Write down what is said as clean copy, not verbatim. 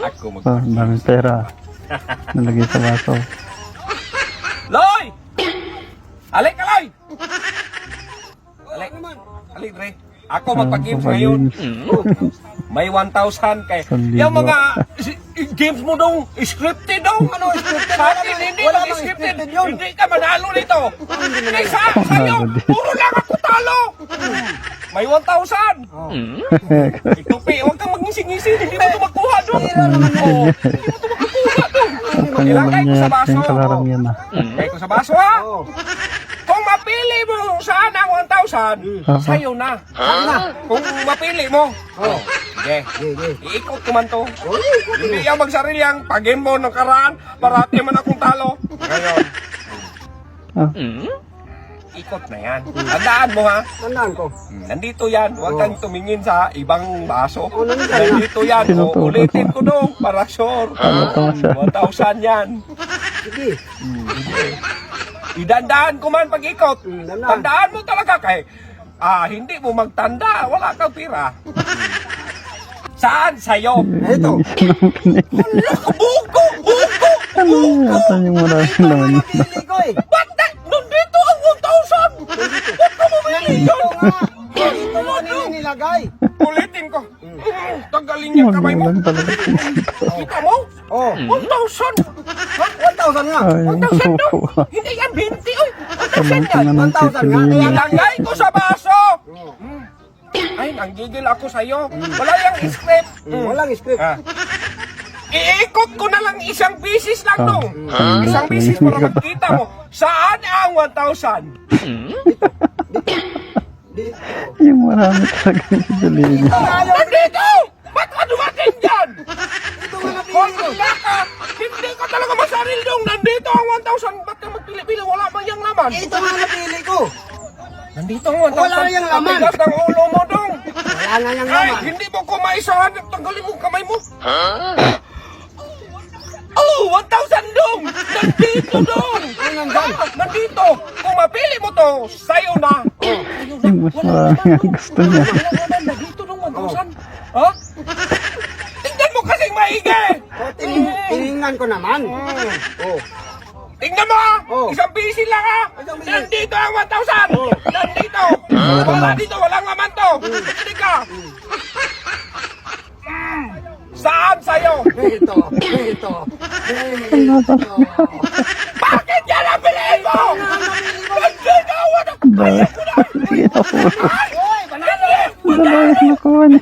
Ako Oh, daming pera. Nalagay sa baso. Loy! Alik ka, Loy! Alik. Alik, Dre. Ako magpa-games ngayon. May 1,000 kay. Sandibo. Yung mga games mo dong, scripted dong. Ano, scripted? Sa akin, hindi Wala lang namang scripted. scripted yun. Hindi ka manalo nito. Kay sa'yo, puro lang ako talo. May 1,000. Itupi, huwag kang mag-ngising-ngising. Hindi mo ito makuha dong. Oo. Hindi mo ito makukuha dong. Ang Ilagay alam ko niya, sa baso. yung kalarang yan ah. Ilagay ko sa baso, ha? Kung mapili mo saan ang 1,000, sa'yo na. Kung mapili mo, sige, iikot ko man to. Hindi yan magsarili ang pag-game mo ng karaan, parati man akong talo. Ngayon, Ah, ikot na yan. Tandaan mo ha, Tandaan ko. nandito yan. Huwag kang tumingin sa ibang baso. nandito yan. Nandito yan. Tinutukan Ulitin mo. ko dong, para sure. Tama siya. 1,000 yan. Sige. Idandaan ko man pag-ikot. Tandaan. Tandaan mo talaga kay hindi mo magtanda, wala kang pira. Saan? Sa'yo. Ito. Buko! Buko! Ano yata yung maraming naman yun? Napili ko eh. Ba't na? Nandito ang 1,000! Ba't ka bumili yun? Ito mo nilagay. Ulitin ko. Tanggalin yung kamay mo. Magulang talaga. Kita mo? Oh. 1,000! Ha? 1,000 nga. Ay, yung 1,000 buko. to? Hindi yan, 20. Uy, 1,000 Kamantin yan. na ng 1,000 nga. pipiliin. Ilagay ko sa baso! Ay, nanggigil ako sa'yo. Wala yung script. Walang script. Iikot ko na lang isang bisis lang Ah. dong. Isang bisis para makita mo. Saan ang 1,000? Yung marami talaga yung pipiliin. Nandito! Ba't ka dumating dyan? Ito nga napili Kung ko. wala ka, hindi ka talaga masaril dong. Nandito ang 1,000. Ba't ka magpili-pili? Wala ba yung laman? Ito nga napili ko. Nandito ang 1,000. Wala yung laman. Matigas ng ulo mo dong. Wala nga yung Ay, laman. hindi mo ko maisahan. Tanggalin mo ang kamay mo. Oh, 1,000 dong! Nandito dong! Nandito! Kung mapili mo to, sa'yo na! Sa'yo na. Yung mas marami ang gusto niya. Wala, nandito dong 1,000. Ha? Tingnan mo kasing maigi! Tiningnan ko naman. Oh. Tingnan mo ha! Oh. Isang busy lang ha! Isang busy. Nandito ang 1,000! Nandito! Wala dito, walang laman to! Hindi ka! Saan sa'yo? Ito. Bakit yan ang piliin mo? Nandito ang 1,000! Dahil, sige na po. Ay! Hoy, banana. Dalawa yung nakuha niya.